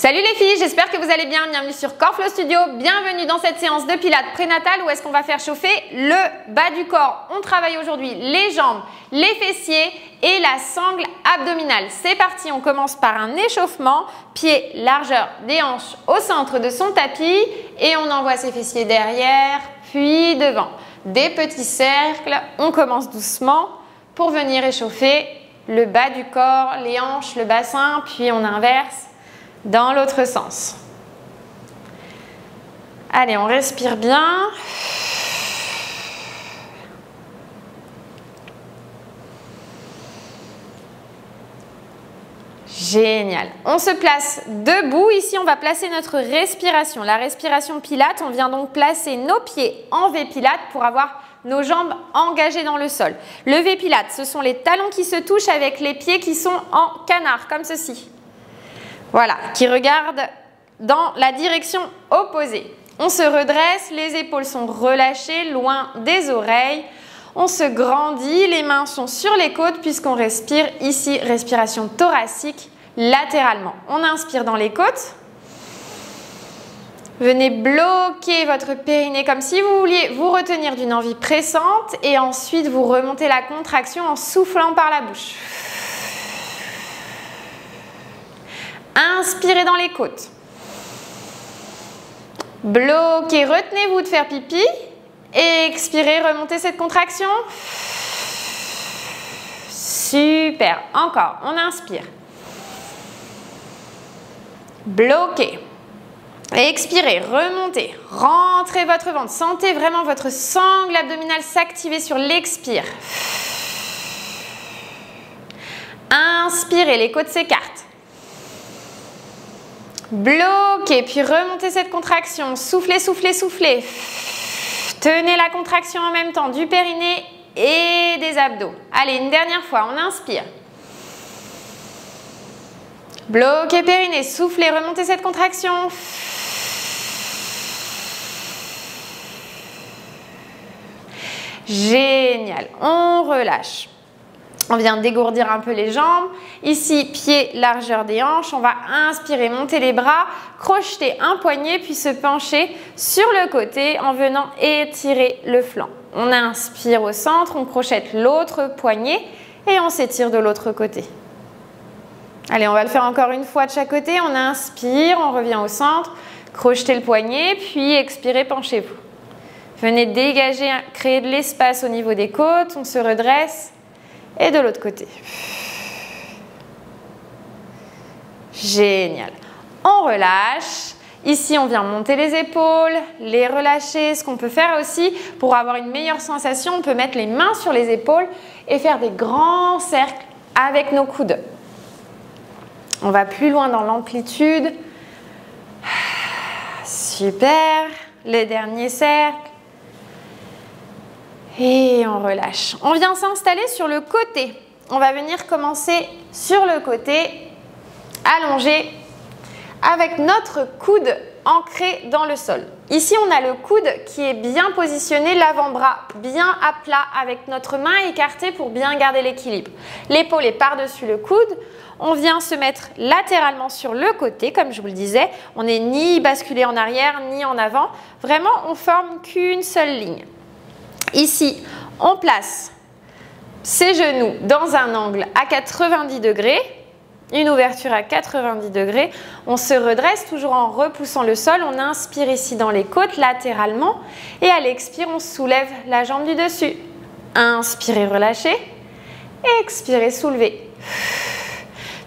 Salut les filles, j'espère que vous allez bien. Bienvenue sur Corps Flow Studio. Bienvenue dans cette séance de pilates prénatal où est-ce qu'on va faire chauffer le bas du corps. On travaille aujourd'hui les jambes, les fessiers et la sangle abdominale. C'est parti, on commence par un échauffement. Pied, largeur des hanches au centre de son tapis et on envoie ses fessiers derrière, puis devant. Des petits cercles, on commence doucement pour venir échauffer le bas du corps, les hanches, le bassin, puis on inverse dans l'autre sens. Allez, on respire bien. Génial. On se place debout. Ici, on va placer notre respiration. La respiration Pilates, on vient donc placer nos pieds en V Pilates pour avoir nos jambes engagées dans le sol. Le V Pilates, ce sont les talons qui se touchent avec les pieds qui sont en canard, comme ceci. Voilà, qui regardent dans la direction opposée. On se redresse, les épaules sont relâchées, loin des oreilles. On se grandit, les mains sont sur les côtes puisqu'on respire ici, respiration thoracique, latéralement. On inspire dans les côtes. Venez bloquer votre périnée comme si vous vouliez vous retenir d'une envie pressante et ensuite vous remontez la contraction en soufflant par la bouche. Inspirez dans les côtes. Bloquez, retenez-vous de faire pipi. Expirez, remontez cette contraction. Super. Encore, on inspire. Bloquez. Expirez, remontez. Rentrez votre ventre. Sentez vraiment votre sangle abdominale s'activer sur l'expire. Inspirez, les côtes s'écartent. Bloquez, puis remontez cette contraction. Soufflez, soufflez, soufflez. Tenez la contraction en même temps du périnée et des abdos. Allez, une dernière fois, on inspire. Bloquez périnée, soufflez, remontez cette contraction. Génial, on relâche. On vient dégourdir un peu les jambes. Ici, pied, largeur des hanches. On va inspirer, monter les bras, crocheter un poignet, puis se pencher sur le côté en venant étirer le flanc. On inspire au centre, on crochette l'autre poignet et on s'étire de l'autre côté. Allez, on va le faire encore une fois de chaque côté. On inspire, on revient au centre, crochetez le poignet, puis expirez, penchez-vous. Venez dégager, créer de l'espace au niveau des côtes. On se redresse. Et de l'autre côté. Génial. On relâche. Ici, on vient monter les épaules, les relâcher. Ce qu'on peut faire aussi, pour avoir une meilleure sensation, on peut mettre les mains sur les épaules et faire des grands cercles avec nos coudes. On va plus loin dans l'amplitude. Super. Le dernier cercle. Et on relâche. On vient s'installer sur le côté. On va venir commencer sur le côté, allongé, avec notre coude ancré dans le sol. Ici, on a le coude qui est bien positionné, l'avant-bras bien à plat, avec notre main écartée pour bien garder l'équilibre. L'épaule est par-dessus le coude. On vient se mettre latéralement sur le côté, comme je vous le disais. On n'est ni basculé en arrière, ni en avant. Vraiment, on forme qu'une seule ligne. Ici, on place ses genoux dans un angle à 90 degrés, une ouverture à 90 degrés. On se redresse toujours en repoussant le sol. On inspire ici dans les côtes latéralement et à l'expire, on soulève la jambe du dessus. Inspirez, relâchez. Expirez, soulevez.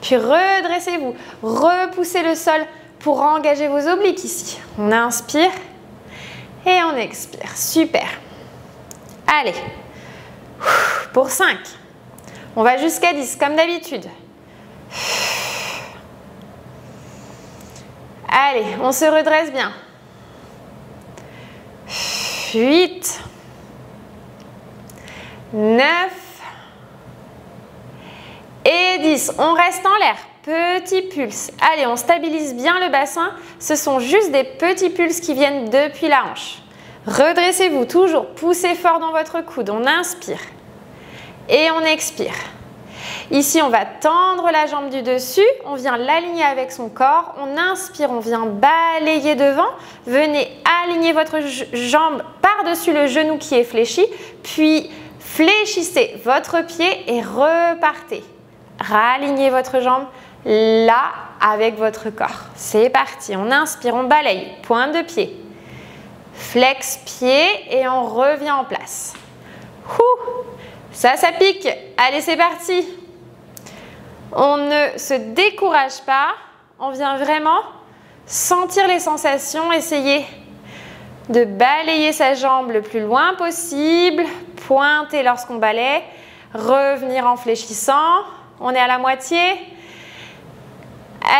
Puis redressez-vous. Repoussez le sol pour engager vos obliques ici. On inspire et on expire. Super. Allez, pour 5, on va jusqu'à 10 comme d'habitude. Allez, on se redresse bien. 8, 9 et 10. On reste en l'air, petit pulse. Allez, on stabilise bien le bassin. Ce sont juste des petits pulses qui viennent depuis la hanche. Redressez-vous, toujours poussez fort dans votre coude, on inspire et on expire. Ici, on va tendre la jambe du dessus, on vient l'aligner avec son corps. On inspire, on vient balayer devant. Venez aligner votre jambe par-dessus le genou qui est fléchi, puis fléchissez votre pied et repartez. Ralignez votre jambe là avec votre corps. C'est parti, on inspire, on balaye, pointe de pied. Flex pied et on revient en place. Ça pique. Allez, c'est parti. On ne se décourage pas. On vient vraiment sentir les sensations. Essayer de balayer sa jambe le plus loin possible. Pointer lorsqu'on balaye. Revenir en fléchissant. On est à la moitié.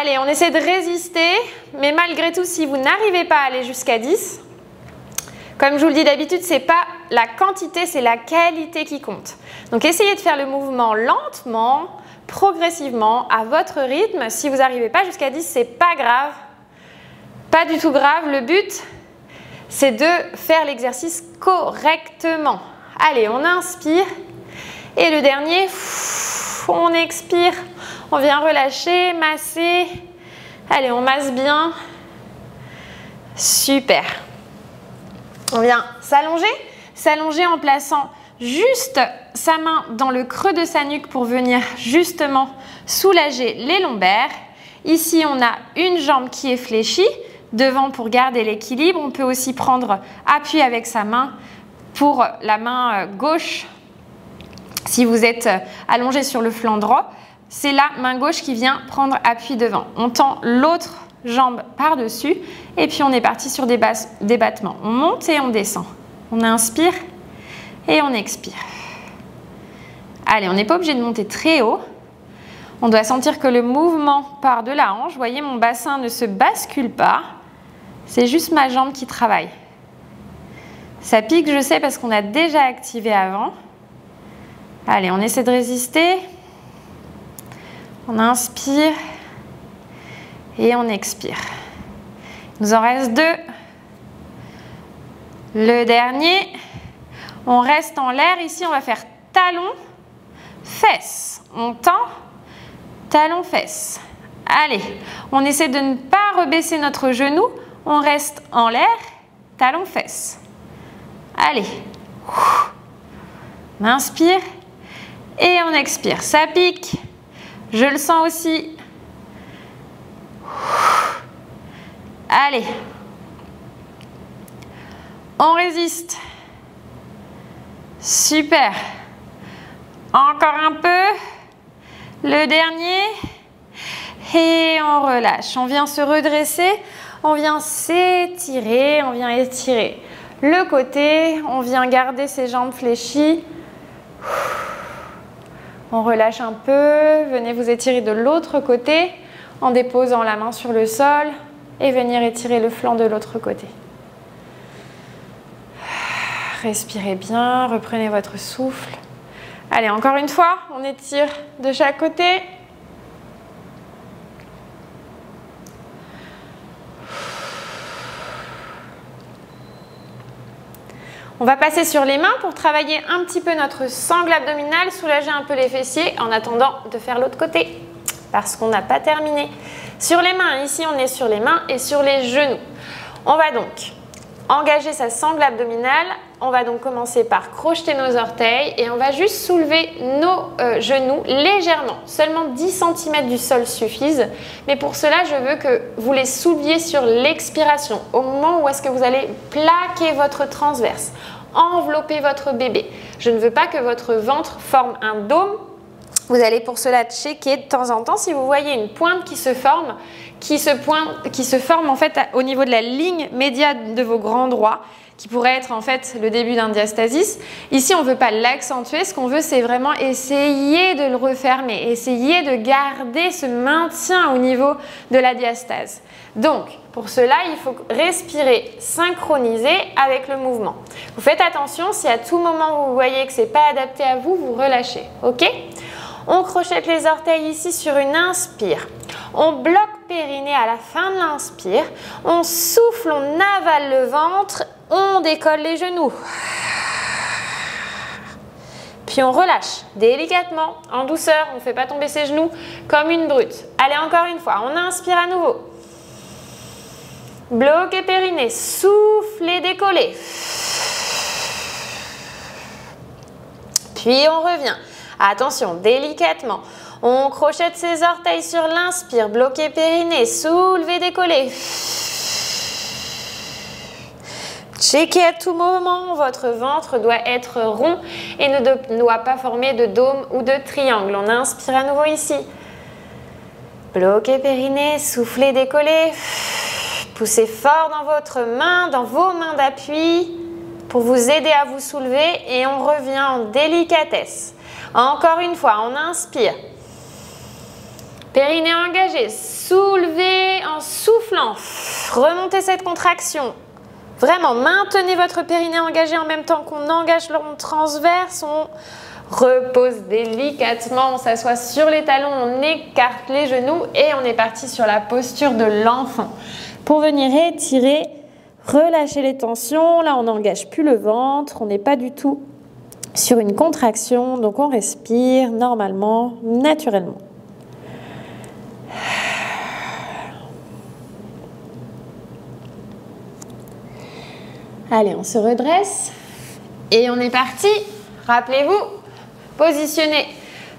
Allez, on essaie de résister. Mais malgré tout, si vous n'arrivez pas à aller jusqu'à 10, comme je vous le dis d'habitude, ce n'est pas la quantité, c'est la qualité qui compte. Donc, essayez de faire le mouvement lentement, progressivement, à votre rythme. Si vous n'arrivez pas jusqu'à 10, ce n'est pas grave. Pas du tout grave. Le but, c'est de faire l'exercice correctement. Allez, on inspire. Et le dernier, on expire. On vient relâcher, masser. Allez, on masse bien. Super. On vient s'allonger en plaçant juste sa main dans le creux de sa nuque pour venir justement soulager les lombaires. Ici, on a une jambe qui est fléchie devant pour garder l'équilibre. On peut aussi prendre appui avec sa main pour la main gauche. Si vous êtes allongé sur le flanc droit, c'est la main gauche qui vient prendre appui devant. On tend l'autre jambe par-dessus et puis on est parti sur des battements. On monte et on descend. On inspire et on expire. Allez, on n'est pas obligé de monter très haut. On doit sentir que le mouvement part de la hanche. Vous voyez, mon bassin ne se bascule pas. C'est juste ma jambe qui travaille. Ça pique, je sais, parce qu'on a déjà activé avant. Allez, on essaie de résister. On inspire. Et on expire. Il nous en reste 2. Le dernier, on reste en l'air. Ici, on va faire talon, fesse. On tend, talon, fesse. Allez, on essaie de ne pas rebaisser notre genou. On reste en l'air, talon, fesse. Allez. On inspire et on expire. Ça pique. Je le sens aussi. Allez, on résiste. Super. Encore un peu. Le dernier. Et on relâche. On vient se redresser. On vient s'étirer. On vient étirer le côté. On vient garder ses jambes fléchies. On relâche un peu. Venez vous étirer de l'autre côté en déposant la main sur le sol et venir étirer le flanc de l'autre côté. Respirez bien, reprenez votre souffle. Allez, encore une fois, on étire de chaque côté. On va passer sur les mains pour travailler un petit peu notre sangle abdominale, soulager un peu les fessiers en attendant de faire l'autre côté parce qu'on n'a pas terminé. Sur les mains, ici on est sur les mains et sur les genoux. On va donc engager sa sangle abdominale. On va donc commencer par crocheter nos orteils et on va juste soulever nos genoux légèrement. Seulement 10 cm du sol suffisent. Mais pour cela, je veux que vous les souleviez sur l'expiration. Au moment où est-ce que vous allez plaquer votre transverse, envelopper votre bébé. Je ne veux pas que votre ventre forme un dôme. Vous allez pour cela checker de temps en temps si vous voyez une pointe qui se forme, en fait au niveau de la ligne médiane de vos grands droits, qui pourrait être en fait le début d'un diastasis. Ici, on ne veut pas l'accentuer. Ce qu'on veut, c'est vraiment essayer de le refermer, essayer de garder ce maintien au niveau de la diastase. Donc, pour cela, il faut respirer synchronisé avec le mouvement. Vous faites attention, si à tout moment vous voyez que ce n'est pas adapté à vous, vous relâchez. Ok ? On crochette les orteils ici sur une inspire. On bloque périnée à la fin de l'inspire. On souffle, on avale le ventre. On décolle les genoux. Puis on relâche délicatement, en douceur. On ne fait pas tomber ses genoux comme une brute. Allez, encore une fois. On inspire à nouveau. Bloquez périnée, soufflez, décollez. Puis on revient. Attention, délicatement. On crochette ses orteils sur l'inspire, bloquez périnée, soulevez, décollez. Checkez à tout moment, votre ventre doit être rond et ne doit pas former de dôme ou de triangle. On inspire à nouveau ici. Bloquez périnée, soufflez, décollez. Poussez fort dans votre main, dans vos mains d'appui pour vous aider à vous soulever et on revient en délicatesse. Encore une fois, on inspire. Périnée engagé, soulevez en soufflant. Remontez cette contraction. Vraiment, maintenez votre périnée engagé en même temps qu'on engage l'ombre transverse. On repose délicatement, on s'assoit sur les talons, on écarte les genoux et on est parti sur la posture de l'enfant. Pour venir étirer, relâcher les tensions. Là, on n'engage plus le ventre, on n'est pas du tout sur une contraction. Donc, on respire normalement, naturellement. Allez, on se redresse et on est parti. Rappelez-vous, positionnez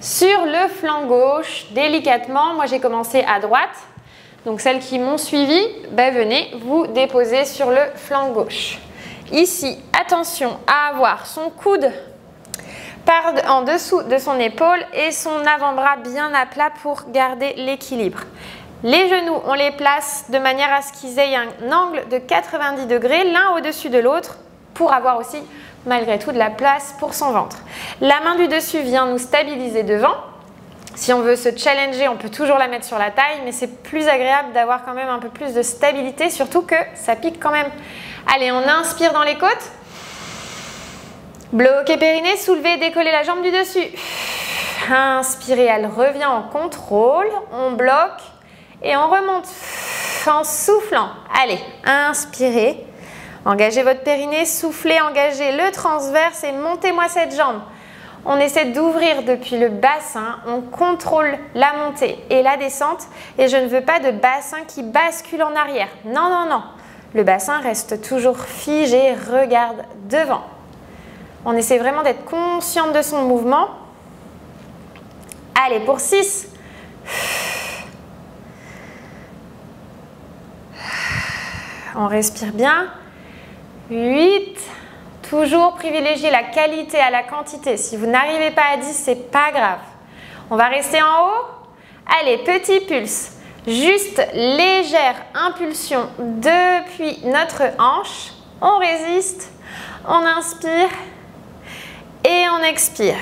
sur le flanc gauche délicatement. Moi, j'ai commencé à droite. Donc, celles qui m'ont suivi, venez vous déposer sur le flanc gauche. Ici, attention à avoir son coude en dessous de son épaule et son avant-bras bien à plat pour garder l'équilibre. Les genoux, on les place de manière à ce qu'ils aient un angle de 90 degrés l'un au-dessus de l'autre pour avoir aussi, malgré tout, de la place pour son ventre. La main du dessus vient nous stabiliser devant. Si on veut se challenger, on peut toujours la mettre sur la taille, mais c'est plus agréable d'avoir quand même un peu plus de stabilité, surtout que ça pique quand même. Allez, on inspire dans les côtes. Bloquez périnée, soulevez, décollez la jambe du dessus. Inspirez, elle revient en contrôle. On bloque et on remonte en soufflant. Allez, inspirez. Engagez votre périnée, soufflez, engagez le transverse et montez-moi cette jambe. On essaie d'ouvrir depuis le bassin, on contrôle la montée et la descente et je ne veux pas de bassin qui bascule en arrière. Non, non, non. Le bassin reste toujours figé, regarde devant. On essaie vraiment d'être consciente de son mouvement. Allez, pour 6. On respire bien. 8. Toujours privilégier la qualité à la quantité. Si vous n'arrivez pas à 10, c'est pas grave. On va rester en haut. Allez, petit pulse. Juste légère impulsion depuis notre hanche. On résiste. On inspire. Et on expire.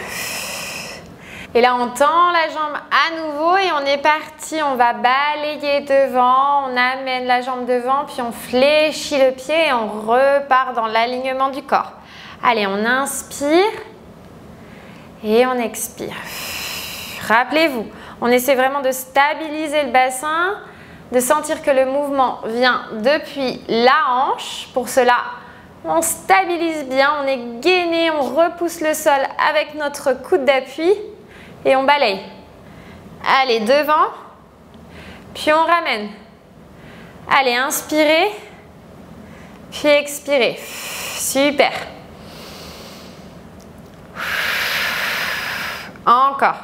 Et là, on tend la jambe à nouveau et on est parti. On va balayer devant. On amène la jambe devant, puis on fléchit le pied et on repart dans l'alignement du corps. Allez, on inspire et on expire. Rappelez-vous, on essaie vraiment de stabiliser le bassin, de sentir que le mouvement vient depuis la hanche. Pour cela, on stabilise bien, on est gainé, on repousse le sol avec notre coude d'appui et on balaye. Allez, devant, puis on ramène. Allez, inspirez, puis expirez. Super. Encore.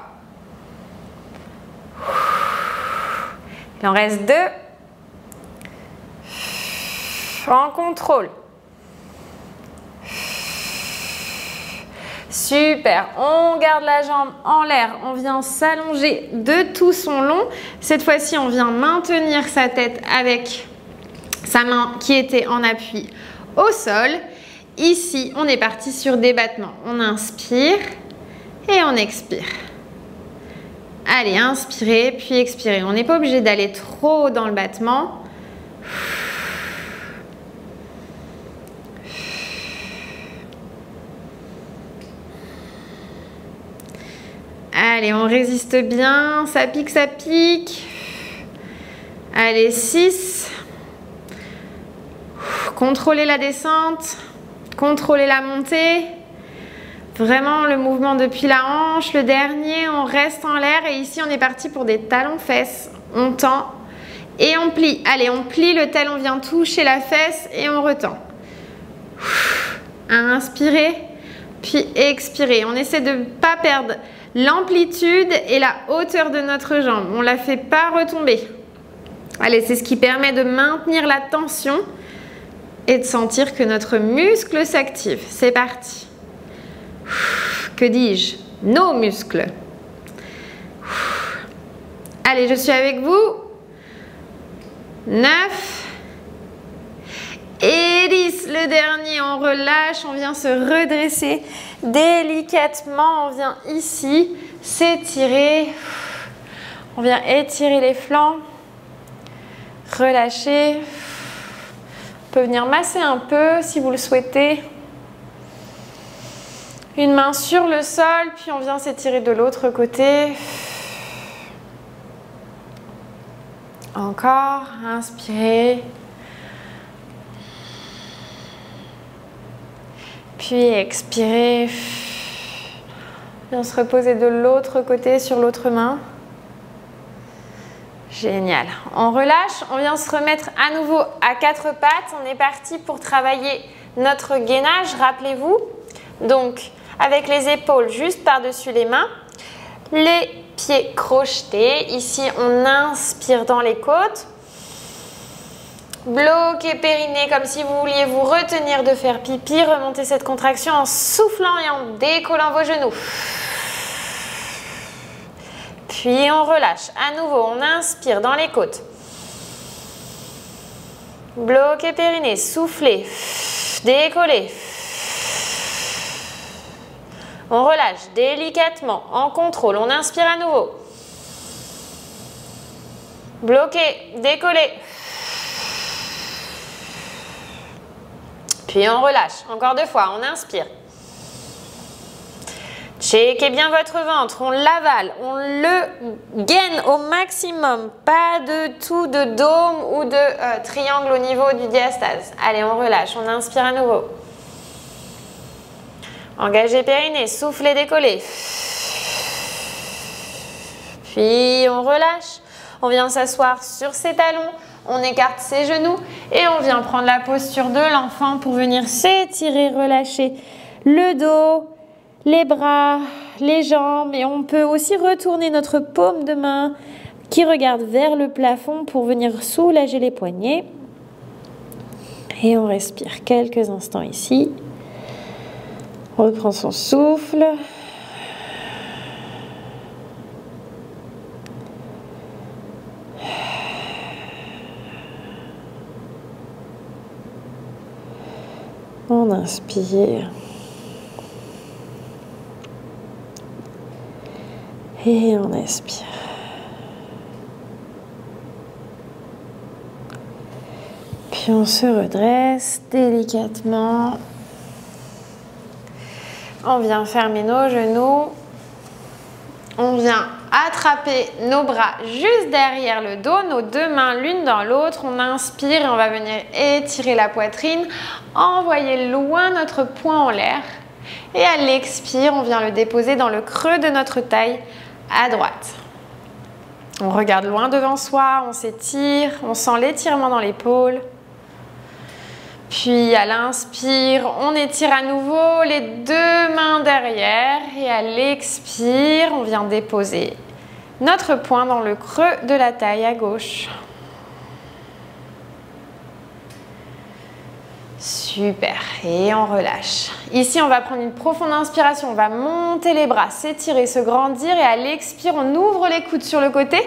Il en reste 2. En contrôle. Super. On garde la jambe en l'air. On vient s'allonger de tout son long. Cette fois-ci, on vient maintenir sa tête avec sa main qui était en appui au sol. Ici, on est parti sur des battements. On inspire et on expire. Allez, inspirez, puis expirez. On n'est pas obligé d'aller trop dans le battement. Allez, on résiste bien. Ça pique, ça pique. Allez, 6. Contrôlez la descente. Contrôlez la montée. Vraiment le mouvement depuis la hanche. Le dernier, on reste en l'air et ici on est parti pour des talons-fesses. On tend et on plie. Allez, on plie le talon, vient toucher la fesse et on retend. Inspirez, puis expirez. On essaie de ne pas perdre l'amplitude et la hauteur de notre jambe. On ne la fait pas retomber. Allez, c'est ce qui permet de maintenir la tension et de sentir que notre muscle s'active. C'est parti. Que dis-je? Nos muscles. Allez, je suis avec vous. 9 et 10. Le dernier, on relâche, on vient se redresser délicatement. On vient ici s'étirer. On vient étirer les flancs. Relâcher. On peut venir masser un peu si vous le souhaitez. Une main sur le sol, puis on vient s'étirer de l'autre côté. Encore, inspirez. Puis expirez. On vient se reposer de l'autre côté sur l'autre main. Génial. On relâche, on vient se remettre à nouveau à quatre pattes. On est parti pour travailler notre gainage, rappelez-vous. Donc, avec les épaules juste par-dessus les mains, les pieds crochetés. Ici, on inspire dans les côtes. Bloquez périnée comme si vous vouliez vous retenir de faire pipi. Remontez cette contraction en soufflant et en décollant vos genoux. Puis on relâche. À nouveau, on inspire dans les côtes. Bloquez périnée, soufflez, décollez. On relâche délicatement, en contrôle. On inspire à nouveau. Bloquez, décollez. Puis on relâche. Encore deux fois, on inspire. Checkez bien votre ventre, on l'avale, on le gaine au maximum. Pas de tout de dôme ou de triangle au niveau du diastase. Allez, on relâche, on inspire à nouveau. Engagez périnée, soufflez, décollez. Puis on relâche, on vient s'asseoir sur ses talons, on écarte ses genoux et on vient prendre la posture de l'enfant pour venir s'étirer, relâcher le dos, les bras, les jambes et on peut aussi retourner notre paume de main qui regarde vers le plafond pour venir soulager les poignets. Et on respire quelques instants ici. On reprend son souffle. On inspire. Et on expire. Puis on se redresse délicatement. On vient fermer nos genoux. On vient attraper nos bras juste derrière le dos, nos deux mains l'une dans l'autre. On inspire et on va venir étirer la poitrine, envoyer loin notre poing en l'air. Et à l'expire, on vient le déposer dans le creux de notre taille à droite. On regarde loin devant soi, on s'étire, on sent l'étirement dans l'épaule. Puis à l'inspire, on étire à nouveau les deux mains derrière et à l'expire, on vient déposer notre poing dans le creux de la taille à gauche. Super, et on relâche. Ici, on va prendre une profonde inspiration, on va monter les bras, s'étirer, se grandir et à l'expire, on ouvre les coudes sur le côté.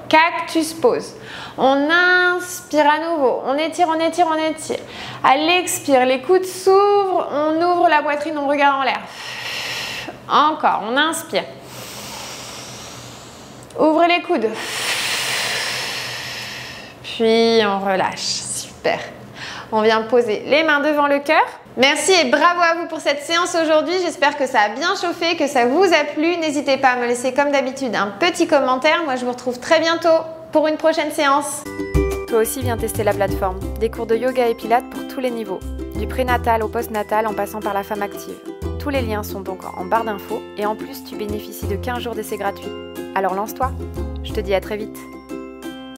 Cactus pose. On inspire à nouveau, on étire, on étire, on étire. À l'expire, les coudes s'ouvrent, on ouvre la poitrine, on regarde en l'air. Encore, on inspire. Ouvrez les coudes. Puis on relâche. Super. On vient poser les mains devant le cœur. Merci et bravo à vous pour cette séance aujourd'hui. J'espère que ça a bien chauffé, que ça vous a plu. N'hésitez pas à me laisser comme d'habitude un petit commentaire. Moi, je vous retrouve très bientôt pour une prochaine séance. Toi aussi, viens tester la plateforme. Des cours de yoga et pilates pour tous les niveaux. Du prénatal au postnatal en passant par la femme active. Tous les liens sont donc en barre d'infos et en plus tu bénéficies de 15 jours d'essai gratuit. Alors lance-toi, je te dis à très vite.